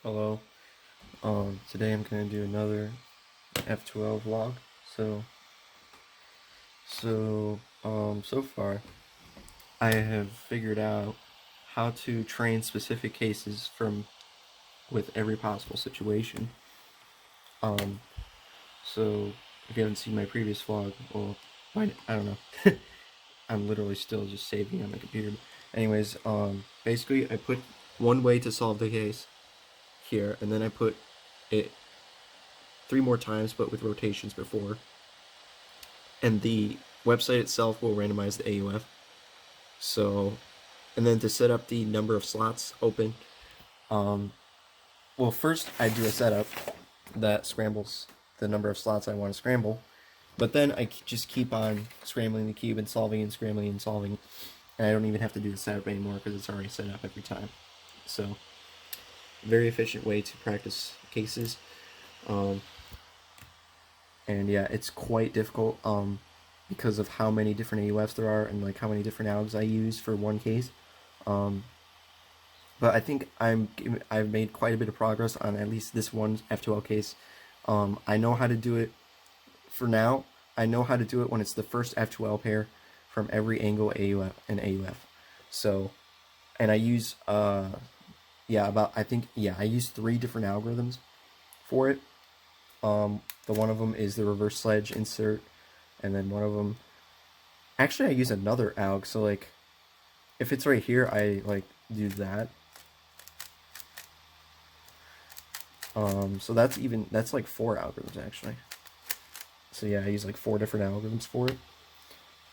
Hello. Today I'm gonna do another F2L vlog. So, so far I have figured out how to train specific cases from with every possible situation. Um, so if you haven't seen my previous vlog, well, I don't know. I'm literally still just saving on the computer. Anyways, basically I put one way to solve the case here, and then I put it three more times, but with rotations before. And the website itself will randomize the AUF. So, and then to set up the number of slots open, um, well, first I do a setup that scrambles the number of slots I want to scramble, but then I just keep on scrambling the cube and solving and scrambling and solving, and I don't even have to do the setup anymore because it's already set up every time. So, very efficient way to practice cases. Um, and yeah, it's quite difficult because of how many different AUFs there are and like how many different algs I use for one case. Um, but I think I've made quite a bit of progress on at least this one F2L case. I know how to do it for now. I know how to do it when it's the first F2L pair from every angle AUF and AUF. So, and I use I use three different algorithms for it. The one of them is the reverse sledge insert, and then one of them. Actually, I use another alg. So like, if it's right here, I like do that. So that's like four algorithms actually. So yeah, I use like four different algorithms for it.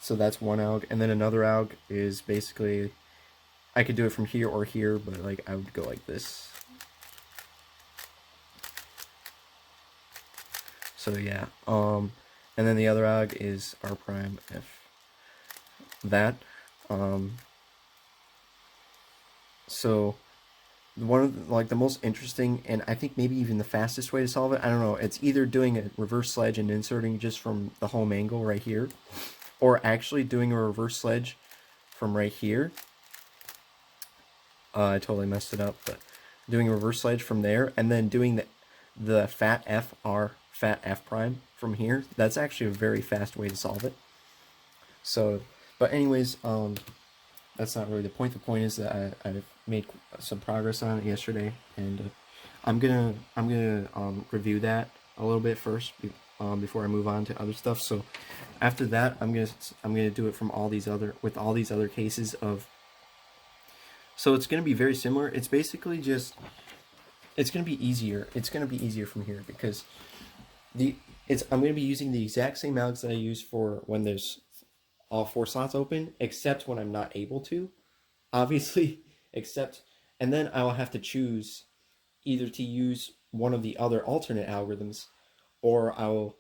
So that's one alg, and then another alg is basically I could do it from here or here, but like I would go like this. So yeah, and then the other alg is R prime F that. Um, so one of the most interesting and I think maybe even the fastest way to solve it, I don't know, it's either doing a reverse sledge and inserting just from the home angle right here, or actually doing a reverse sledge from right here. I totally messed it up, but doing a reverse sledge from there and then doing the fat F prime from here. That's actually a very fast way to solve it. So, but anyways, that's not really the point. The point is that I've made some progress on it yesterday, and I'm gonna review that a little bit first before I move on to other stuff. So after that, I'm gonna do it from all these other cases of. So it's gonna be very similar. It's basically just it's gonna be easier. It's gonna be easier from here because the it's I'm gonna be using the exact same algs that I use for when there's all four slots open, except when I'm not able to, obviously, except, and then I'll have to choose either to use one of the other alternate algorithms, or I'll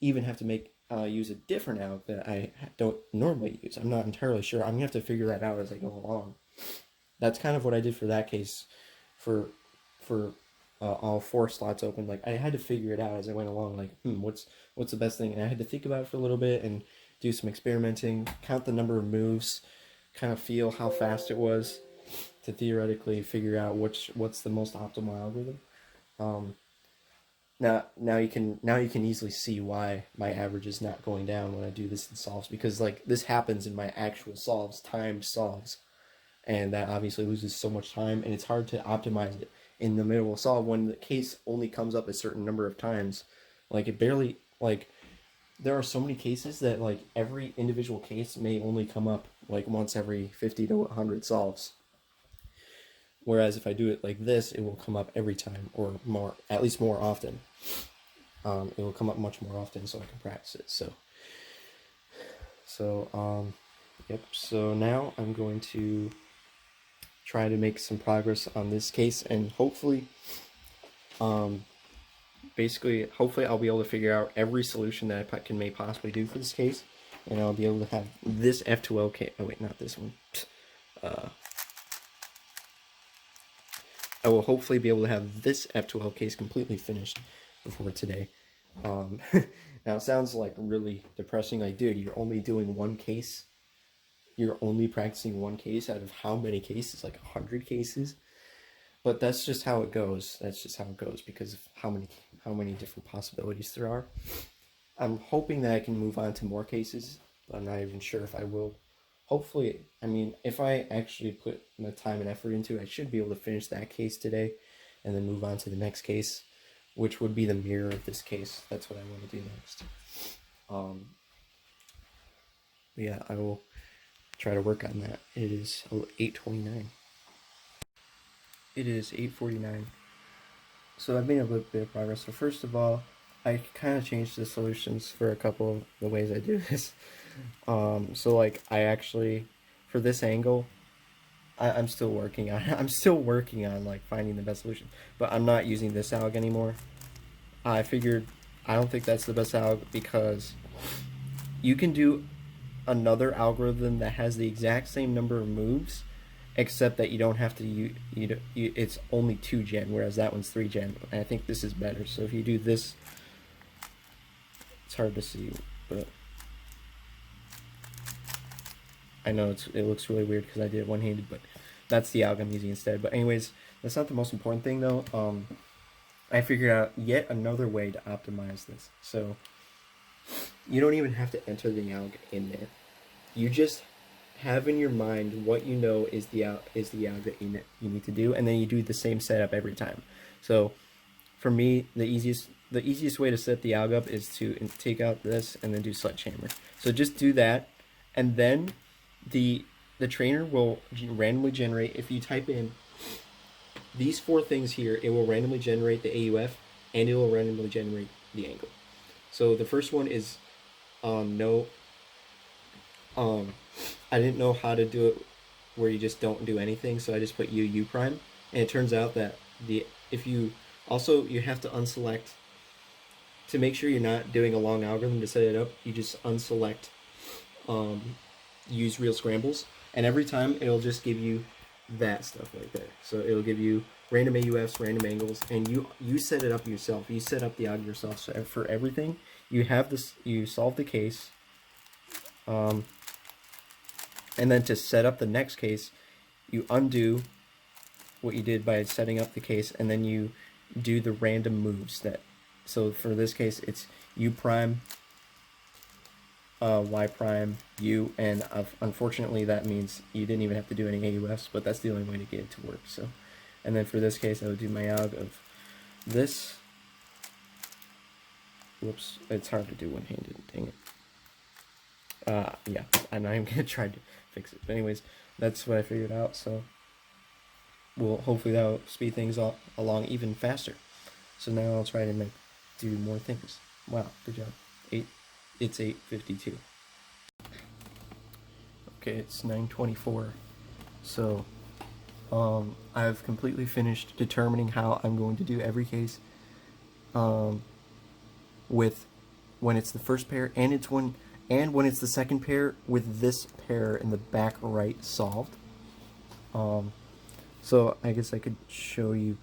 even have to use a different alg that I don't normally use. I'm not entirely sure. I'm gonna have to figure that out as I go along. That's kind of what I did for that case, for for all four slots open. Like I had to figure it out as I went along. Like, what's the best thing? And I had to think about it for a little bit and do some experimenting, count the number of moves, kind of feel how fast it was to theoretically figure out what's the most optimal algorithm. Um, now you can easily see why my average is not going down when I do this in solves, because like this happens in my actual solves, timed solves, and that obviously loses so much time, and it's hard to optimize it in the middle of solve when the case only comes up a certain number of times. Like it barely like there are so many cases that like every individual case may only come up like once every 50 to 100 solves. Whereas if I do it like this, it will come up every time, or more, at least more often. It will come up much more often, so I can practice it. Yep. So now I'm going to try to make some progress on this case, and hopefully, hopefully I'll be able to figure out every solution that I may possibly do for this case, and I'll be able to have this F2L case. Oh wait, not this one. I will hopefully be able to have this F2L case completely finished before today. Now it sounds like really depressing. Like, dude, you're only doing one case. You're only practicing one case out of how many cases? Like 100 cases. but that's just how it goes. That's just how it goes because of how many different possibilities there are. I'm hoping that I can move on to more cases, but I'm not even sure if I will. Hopefully, I mean, if I actually put the time and effort into it, I should be able to finish that case today and then move on to the next case, which would be the mirror of this case. That's what I want to do next. Yeah, I will try to work on that. It is 8:29. It is 8:49. So I've made a little bit of progress. So first of all, I kind of changed the solutions for a couple of the ways I do this. So like I actually, for this angle, I'm still working on I'm still working on like finding the best solution. But I'm not using this alg anymore. I figured I don't think that's the best alg because you can do another algorithm that has the exact same number of moves, except that you don't have to it's only 2 gen, whereas that one's 3 gen. And I think this is better. So if you do this, it's hard to see, but I know it looks really weird because I did it one-handed, but that's the alg I'm using instead. But anyways, that's not the most important thing though. I figured out yet another way to optimize this. So you don't even have to enter the alg in there. You just have in your mind what you know is the alg that you need to do, and then you do the same setup every time. So for me, the easiest way to set the alg up is to take out this and then do sledgehammer. So just do that, and then the trainer will randomly generate. If you type in these 4 things here, it will randomly generate the AUF and it will randomly generate the angle. So the first one is no. I didn't know how to do it where you just don't do anything, so I just put U prime, and it turns out that if you have to unselect to make sure you're not doing a long algorithm to set it up. You just unselect use real scrambles, and every time it'll just give you that stuff right there. So it'll give you random AUFs, random angles, and you set it up yourself. You set up the alg yourself. So for everything, you have this. You solve the case. And then to set up the next case, you undo what you did by setting up the case, and then you do the random moves that. So for this case, it's U prime, Y prime, U, and unfortunately that means you didn't even have to do any AUFs, but that's the only way to get it to work. So, and then for this case, I would do my alg of this. Whoops, it's hard to do one-handed. Dang it. Yeah, I'm not even gonna try to fix it. But anyways, that's what I figured out. So, hopefully that'll speed things along even faster. So now I'll try to do more things. Wow, good job. It's 8:52. Okay, it's 9:24. So, I've completely finished determining how I'm going to do every case. With when it's the first pair and when it's the second pair with this pair in the back right solved. So I guess I could show you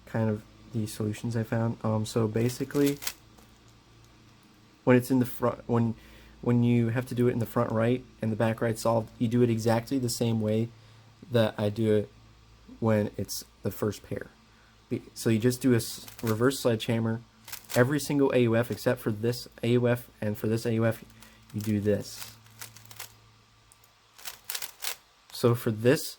kind of the solutions I found. So basically, when it's in the front, when you have to do it in the front right and the back right solved, you do it exactly the same way that I do it when it's the first pair. So you just do a reverse sledgehammer, every single AUF except for this AUF, and for this AUF, you do this. So for this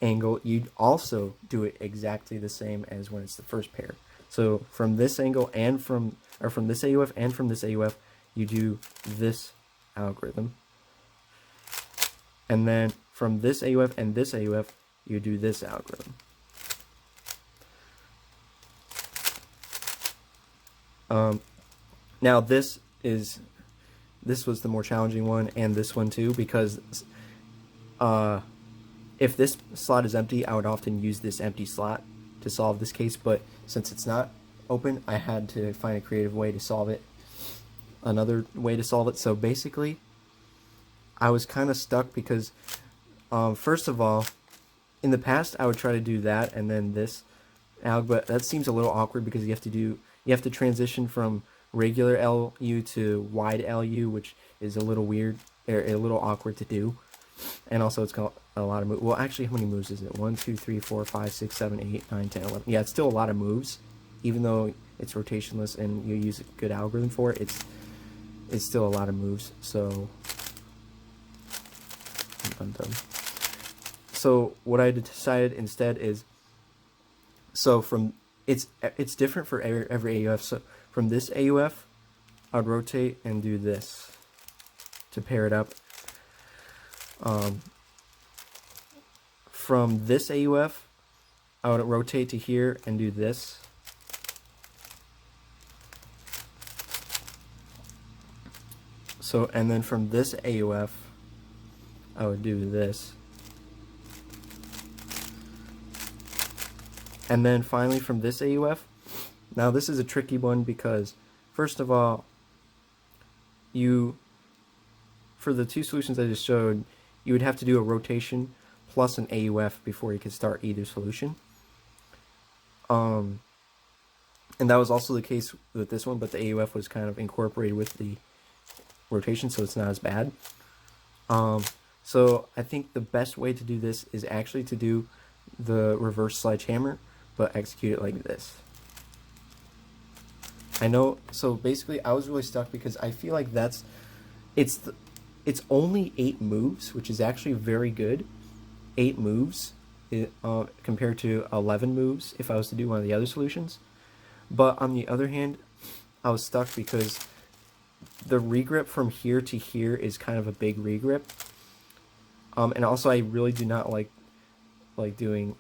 angle, you'd also do it exactly the same as when it's the first pair. So from this angle and from this AUF and from this AUF, you do this algorithm. And then from this AUF and this AUF, you do this algorithm. Now this was the more challenging one, and this one too, because if this slot is empty, I would often use this empty slot to solve this case, but since it's not open, I had to find a creative way to solve it, another way to solve it. So basically, I was kind of stuck because, first of all, in the past, I would try to do that and then this alg, but that seems a little awkward because you have to transition from regular LU to wide LU, which is a little weird, or a little awkward to do, and also a lot of moves. Well, actually, how many moves is it? 1, 2, 3, 4, 5, 6, 7, 8, 9, 10, 11. Yeah, it's still a lot of moves, even though it's rotationless and you use a good algorithm for it. It's still a lot of moves. So I'm done. So what I decided instead is, so from it's different for every AUF. So from this AUF, I'd rotate and do this to pair it up. From this AUF, I would rotate to here and do this. So, and then from this AUF, I would do this. And then finally from this AUF, now this is a tricky one because, first of all, for the two solutions I just showed, you would have to do a rotation plus an AUF before you could start either solution. And that was also the case with this one, but the AUF was kind of incorporated with the rotation, so it's not as bad. So I think the best way to do this is actually to do the reverse sledgehammer, but execute it like this. I know, so basically I was really stuck because I feel like it's only 8 moves, which is actually very good. 8 moves compared to 11 moves if I was to do one of the other solutions. But on the other hand, I was stuck because the regrip from here to here is kind of a big regrip. And also I really do not like doing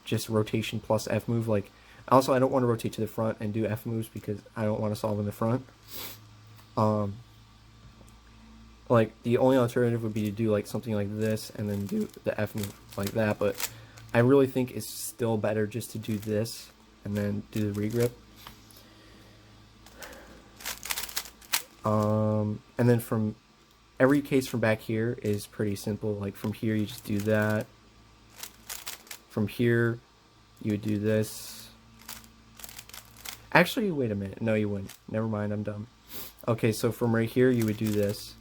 just rotation plus F move. Like, also I don't want to rotate to the front and do F moves because I don't want to solve in the front. Like, the only alternative would be to do like something like this and then do the F move like that, but I really think it's still better just to do this and then do the regrip. And then from every case from back here is pretty simple. Like, from here you just do that. From here you would do this. Actually, wait a minute. No, you wouldn't. Never mind, I'm dumb. Okay, so from right here you would do this.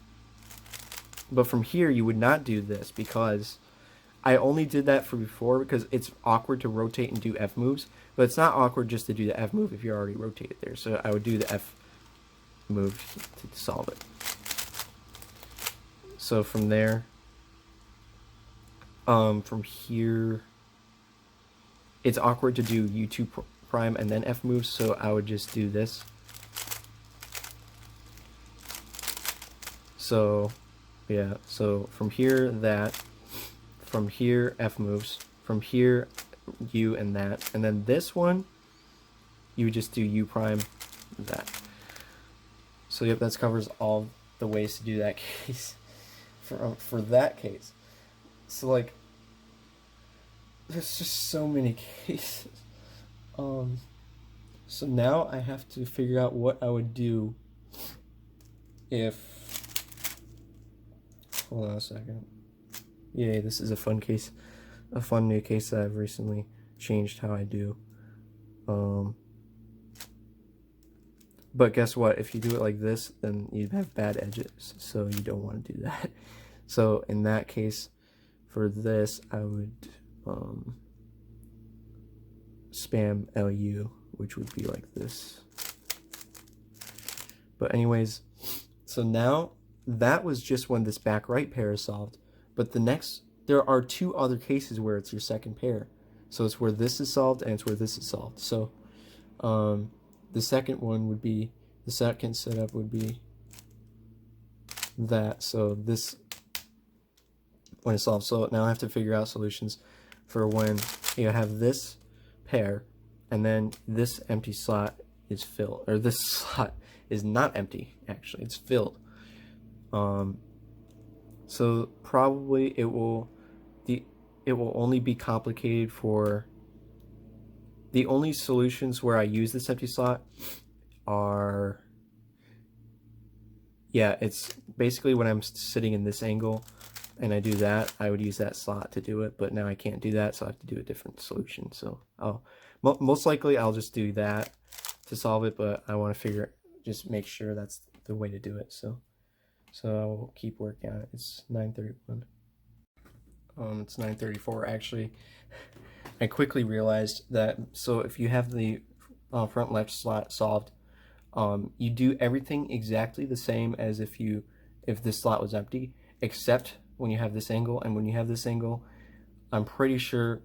But from here you would not do this because I only did that for before because it's awkward to rotate and do F moves, but it's not awkward just to do the F move if you're already rotated there. So I would do the F move to solve it. So from there, from here, it's awkward to do U2 prime and then F moves, so I would just do this. So yeah, so from here, that, from here, F moves, from here, U and that, and then this one, you would just do U prime, that. So yep, that covers all the ways to do that case, for that case. So like, there's just so many cases. So now I have to figure out what I would do if, hold on a second. Yay, this is a fun case. A fun new case that I've recently changed how I do. But guess what? If you do it like this, then you'd have bad edges, so you don't want to do that. So in that case, for this, I would spam LU, which would be like this. But anyways, so now that was just when this back right pair is solved. But the next, there are 2 other cases where it's your second pair. So it's where this is solved and it's where this is solved. So the second one would be, the second setup would be that. So this, when it's solved. So now I have to figure out solutions for when you have this pair and then this empty slot is filled, or this slot is not empty, actually, it's filled. So probably it will only be complicated for, the only solutions where I use this empty slot are, yeah, it's basically when I'm sitting in this angle and I do that, I would use that slot to do it, but now I can't do that, so I have to do a different solution. So most likely I'll just do that to solve it, but I want to just make sure that's the way to do it. So I'll keep working on it. It's 9:31. It's 9:34 actually. I quickly realized that, so if you have the front left slot solved, you do everything exactly the same as if this slot was empty, except when you have this angle. And when you have this angle, I'm pretty sure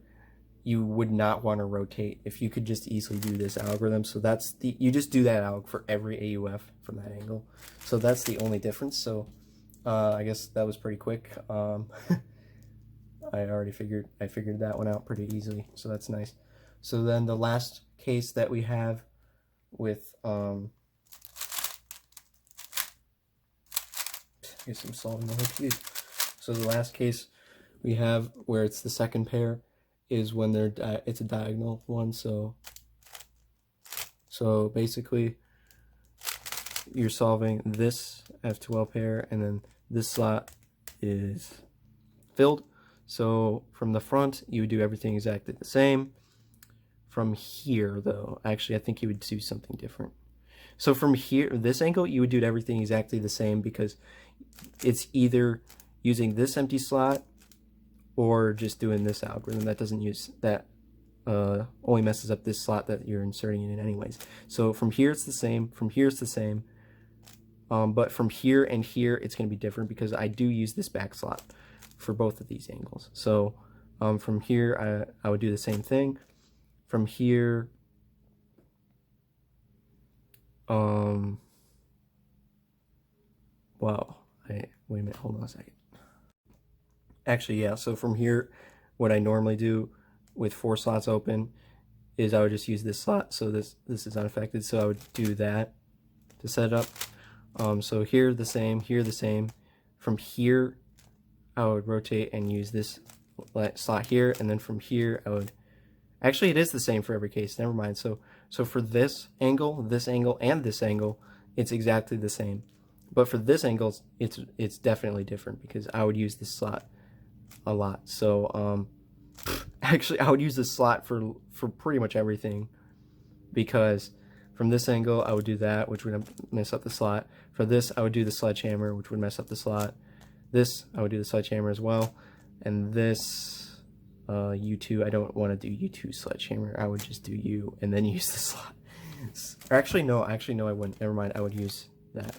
you would not want to rotate if you could just easily do this algorithm. So you just do that alg for every AUF from that angle. So that's the only difference. So I guess that was pretty quick. I figured that one out pretty easily, so that's nice. So then the last case that we have with I guess I'm solving the whole case. So the last case we have where it's the second pair is when it's a diagonal one. So basically you're solving this F2L pair, and then this slot is filled. So from the front, you would do everything exactly the same. From here, though, actually, I think you would do something different. So from here, this angle, you would do everything exactly the same, because it's either using this empty slot or just doing this algorithm that doesn't use that, only messes up this slot that you're inserting it in anyways. So from here, it's the same. From here, it's the same. But from here and here, it's going to be different because I do use this back slot for both of these angles. So from here, I would do the same thing. From here, wow, wait a minute, hold on a second. Actually, yeah, so from here, what I normally do with 4 slots open is I would just use this slot, so this is unaffected, so I would do that to set it up. So here the same, here the same. From here, I would rotate and use this slot here, and then from here I would, actually it is the same for every case, never mind. So for this angle, and this angle, it's exactly the same. But for this angle, it's definitely different because I would use this slot a lot. So actually I would use this slot for pretty much everything, because from this angle I would do that, which would mess up the slot. For this I would do the sledgehammer, which would mess up the slot. This I would do the sledgehammer as well, and this U2, I don't want to do U2 sledgehammer. I would just do U and then use the slot. Or actually no, I wouldn't. Never mind. I would use that.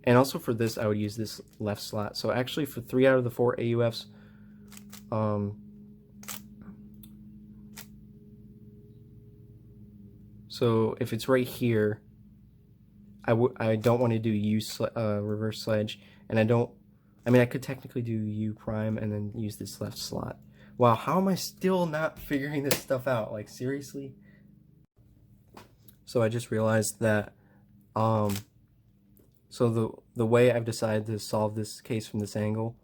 And also for this, I would use this left slot. So actually, for 3 out of the 4 AUFs, so if it's right here, I don't want to do U reverse sledge, and I could technically do U prime and then use this left slot. Wow, how am I still not figuring this stuff out? Like, seriously? So I just realized that, so the way I've decided to solve this case from this angle,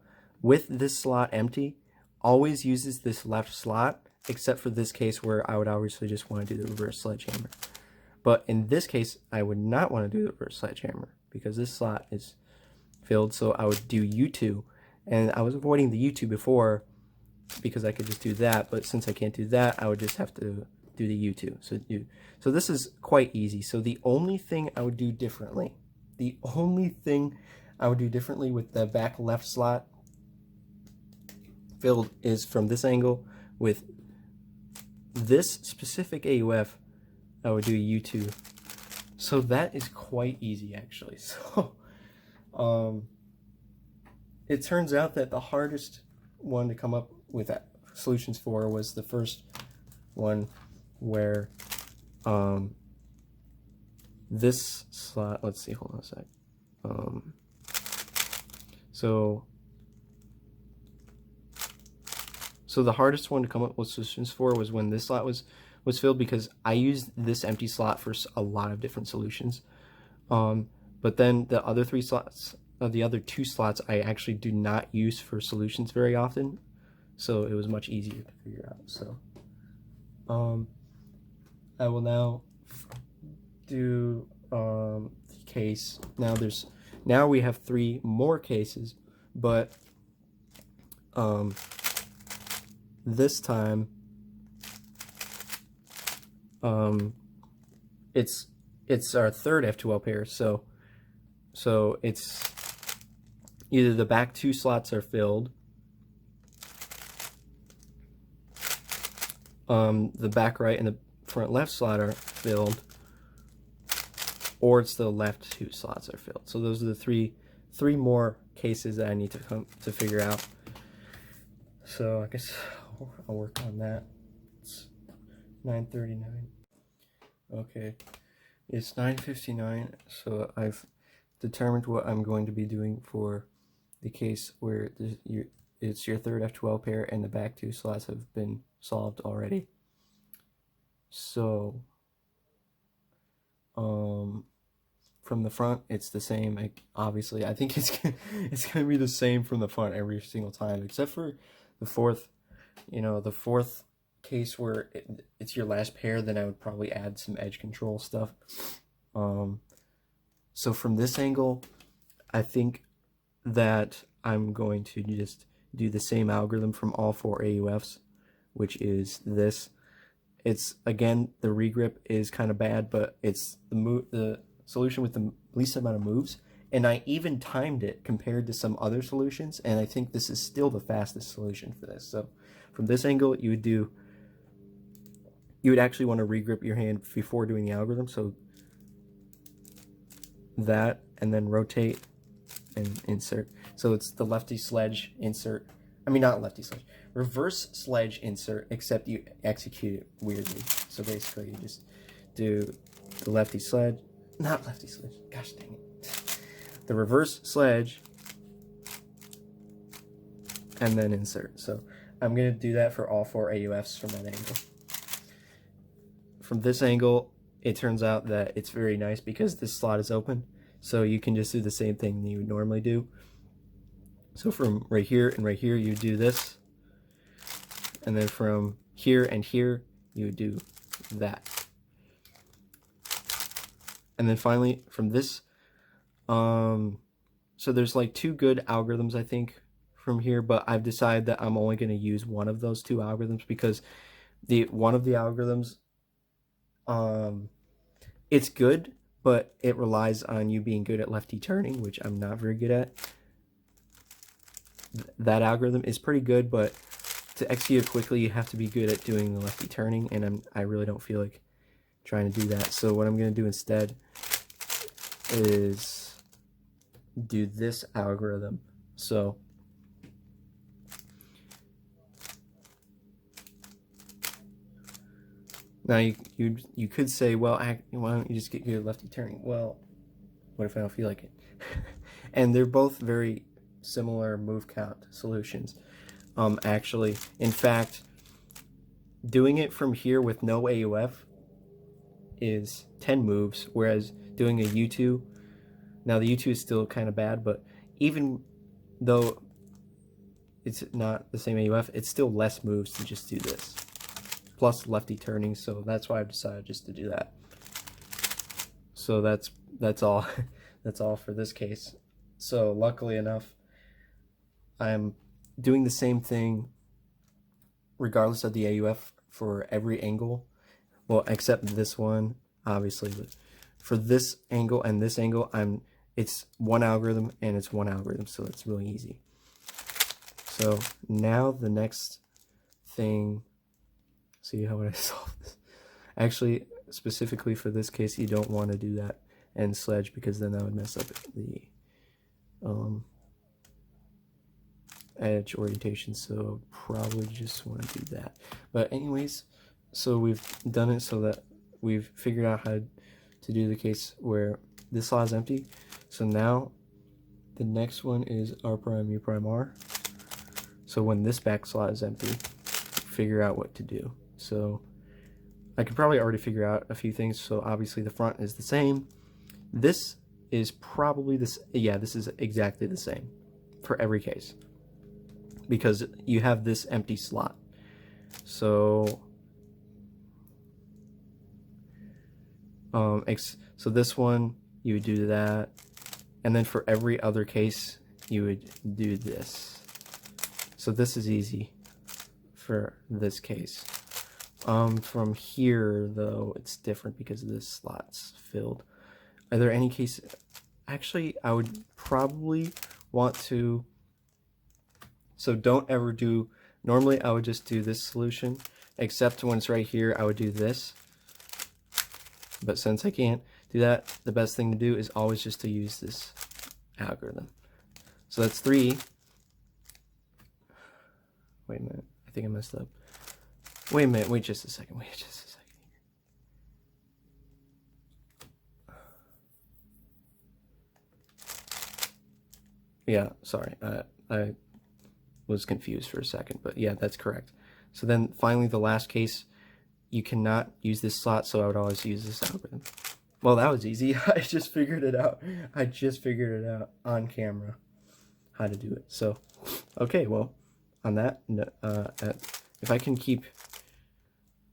with this slot empty, always uses this left slot, except for this case where I would obviously just want to do the reverse sledgehammer. But in this case, I would not want to do the reverse sledgehammer because this slot is filled, so I would do U2. And I was avoiding the U2 before because I could just do that, but since I can't do that, I would just have to do the U2. So this is quite easy. So the only thing I would do differently, with the back left slot filled is from this angle. With this specific AUF, I would do a U2. So that is quite easy, actually. So it turns out that the hardest one to come up with solutions for was the first one, where this slot, let's see, hold on a sec. So the hardest one to come up with solutions for was when this slot was filled, because I used this empty slot for a lot of different solutions. But then the other 3 slots, the other 2 slots, I actually do not use for solutions very often. So it was much easier to figure out. So I will now do the case. Now we have 3 more cases, but this time it's our third F2L pair. So it's either the back 2 slots are filled, the back right and the front left slot are filled, or it's the left 2 slots are filled. So those are the three more cases that I need to come to figure out. So I guess I'll work on that. It's 9:39. Okay, it's 9:59. So I've determined what I'm going to be doing for the case where it's your third F2L pair and the back 2 slots have been solved already. So from the front it's the same. Obviously I think it's gonna be the same from the front every single time, except for the fourth case where it's your last pair. Then I would probably add some edge control stuff. So from this angle, I think that I'm going to just do the same algorithm from all 4 AUFs, which is this. It's, again, the regrip is kind of bad, but it's the solution with the least amount of moves, and I even timed it compared to some other solutions, and I think this is still the fastest solution for this. So from this angle, you would actually want to regrip your hand before doing the algorithm, so that, and then rotate and insert. So it's the lefty sledge insert. I mean, not lefty sledge, reverse sledge insert, except you execute it weirdly. So basically you just do the lefty sledge, not lefty sledge, gosh dang it. The reverse sledge, and then insert. So I'm gonna do that for all 4 AUFs from that angle. From this angle, it turns out that it's very nice because this slot is open, so you can just do the same thing that you would normally do. So from right here and right here, you do this, and then from here and here, you do that. And then finally, from this, so there's like 2 good algorithms, I think, from here, but I've decided that I'm only going to use one of those 2 algorithms because one of the algorithms, it's good, but it relies on you being good at lefty turning, which I'm not very good at. That algorithm is pretty good, but to execute it quickly, you have to be good at doing the lefty turning, and I really don't feel like trying to do that. So what I'm going to do instead is do this algorithm. So now you could say, well, why don't you just get good at lefty turning? Well, what if I don't feel like it? And they're both very similar move count solutions. Actually, in fact, doing it from here with no AUF is 10 moves, whereas doing a U2, now the U2 is still kind of bad, but even though it's not the same AUF, it's still less moves to just do this, plus lefty turning, so that's why I've decided just to do that. So that's all that's all for this case. So luckily enough, I'm doing the same thing regardless of the AUF for every angle. Well, except this one, obviously, but for this angle and this angle, it's one algorithm and it's one algorithm, so it's really easy. So now the next thing, see how would I solve this? Actually, specifically for this case, you don't want to do that and sledge, because then that would mess up the edge orientation, so probably just want to do that. But anyways, so we've done it so that we've figured out how to do the case where this slot is empty. So now the next one is R prime U prime R. So when this back slot is empty, figure out what to do. So I could probably already figure out a few things. So obviously the front is the same. This is probably this, yeah, this is exactly the same for every case, because you have this empty slot. So so this one, you would do that, and then for every other case, you would do this. So this is easy for this case. From here, though, it's different because this slot's filled. Are there any cases? Actually, I would probably want to, so don't ever do, normally I would just do this solution, except when it's right here, I would do this. But since I can't do that, the best thing to do is always just to use this algorithm. So that's 3. Wait a minute, I think I messed up. Wait a minute, wait just a second. Yeah, sorry, I was confused for a second, but yeah, that's correct. So then finally the last case, you cannot use this slot, so I would always use this algorithm. Well, that was easy. I just figured it out. I just figured it out on camera how to do it. So, okay, well, on that, if I can keep,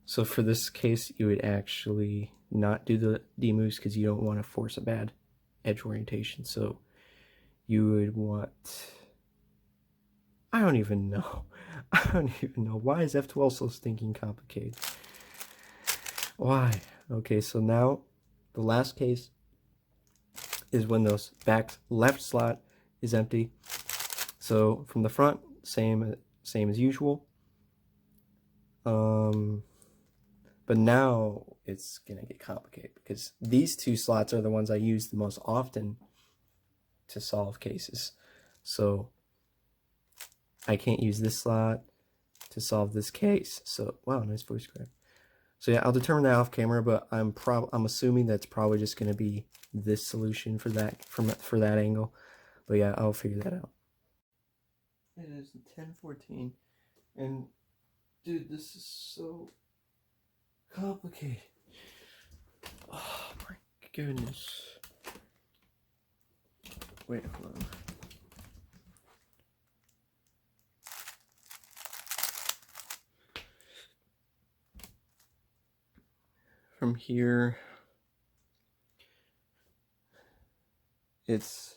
so for this case, you would actually not do the D moves because you don't want to force a bad edge orientation. So you would want, I don't even know. I don't even know. Why is F2L so stinking complicated? Why? Okay, so now the last case is when those back left slot is empty. So from the front, same as usual. But now it's gonna get complicated because these 2 slots are the ones I use the most often to solve cases. So I can't use this slot to solve this case. So wow, nice voice crack. So yeah, I'll determine that off camera, but I'm assuming that's probably just gonna be this solution for that for that angle. But yeah, I'll figure that out. It is 10:14, and dude, this is so complicated. Oh my goodness. Wait, hold on. From here, there's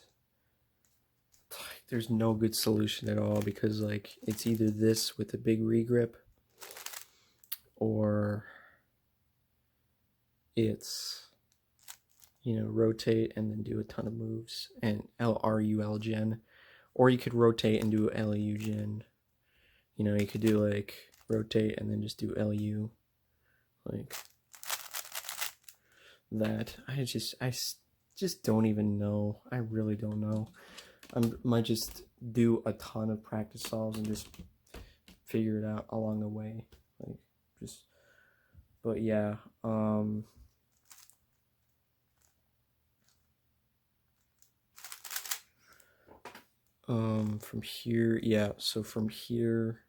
no good solution at all because like it's either this with a big regrip or it's, you know, rotate and then do a ton of moves and RUL gen, or you could rotate and do LU gen. You know, you could do like rotate and then just do LU like that. I just don't even know. I really don't know. I might just do a ton of practice solves and just figure it out along the way. Like just, but yeah, from here, yeah, so from here,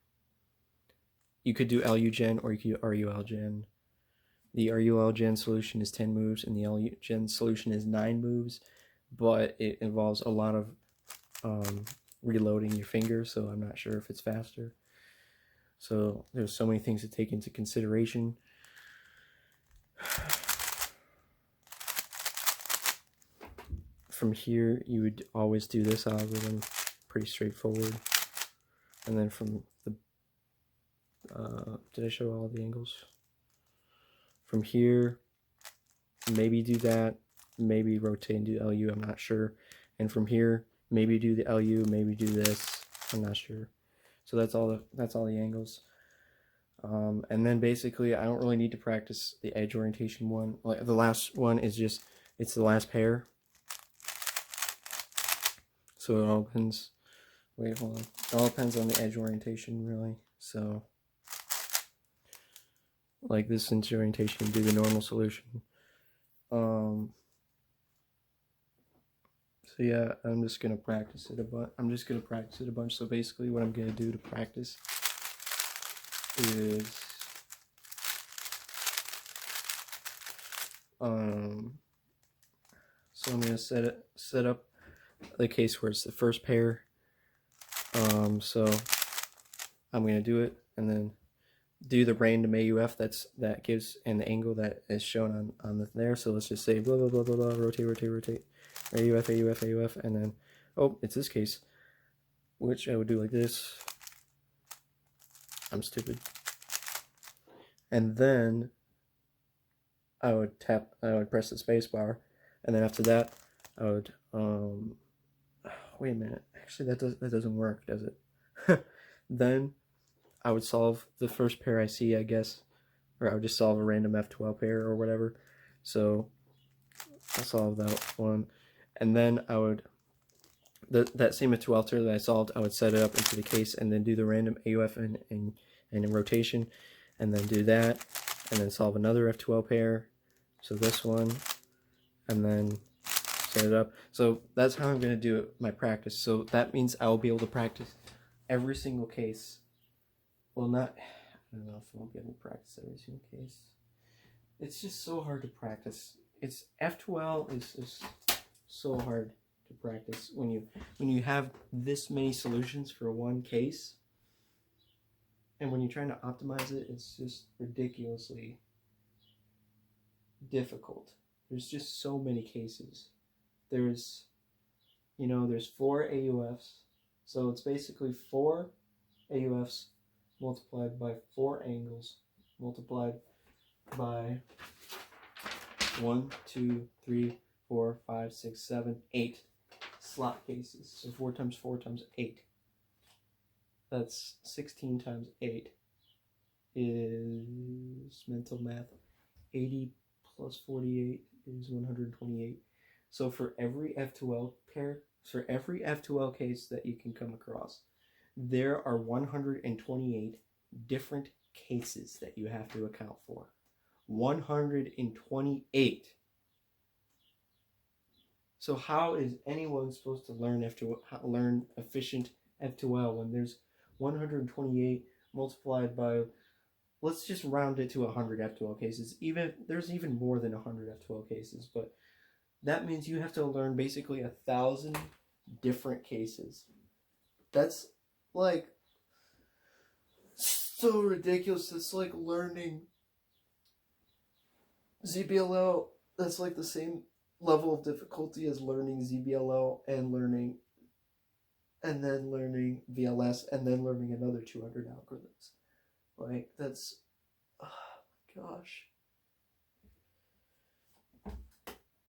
you could do LU gen or you could do RUL gen. The RUL gen solution is 10 moves and the LU gen solution is 9 moves, but it involves a lot of reloading your finger, so I'm not sure if it's faster. So there's so many things to take into consideration. From here, you would always do this algorithm, pretty straightforward. And then from the, did I show all the angles? From here, maybe do that, maybe rotate and do LU, I'm not sure. And from here, maybe do the LU, maybe do this, I'm not sure. So that's all the angles. And then basically I don't really need to practice the edge orientation one. Like the last one is just, it's the last pair. So it all depends, wait, hold on. It all depends on the edge orientation really. So like this edge orientation, do the normal solution. So yeah, I'm just gonna practice it a bunch. So basically what I'm gonna do to practice is so I'm gonna set up the case where it's the first pair. So I'm gonna do it and then do the random AUF that gives an angle that is shown on there. So let's just say blah blah blah blah blah, rotate, AUF, and then it's this case, which I would do like this. I'm stupid. And then I would press the space bar, and then after that I would wait a minute. Actually, that doesn't work, does it? Then I would solve the first pair I see, I guess, or I would just solve a random F2L pair or whatever. So I'll solve that one, and then I would that same F2L pair that I solved, I would set it up into the case and then do the random AUF and in rotation, and then do that, and then solve another F2L pair. So this one, and then set it up. So that's how I'm going to do my practice. So that means I will be able to practice every single case. Well, not, I don't know if I won't be able to practice every single case. It's just so hard to practice. It's F2L is just so hard to practice when you have this many solutions for one case, and when you're trying to optimize it, it's just ridiculously difficult. There's just so many cases. There's 4 AUFs, so it's basically 4 AUFs multiplied by 4 angles multiplied by 1, 2, 3, 4, 5, 6, 7, 8 slot cases. So 4 times 4 times 8. That's 16 times 8 is mental math. 80 plus 48 is 128. So for every F2L pair, for every F2L case that you can come across, there are 128 different cases that you have to account for. 128. So how is anyone supposed to learn learn efficient F2L when there's 128 multiplied by, let's just round it to 100 F2L cases. There's even more than 100 F2L cases, but that means you have to learn basically 1,000 different cases. That's like so ridiculous. It's like learning ZBLL. That's like the same level of difficulty as learning ZBLL and then learning VLS and then learning another 200 algorithms. Like, that's, oh my gosh.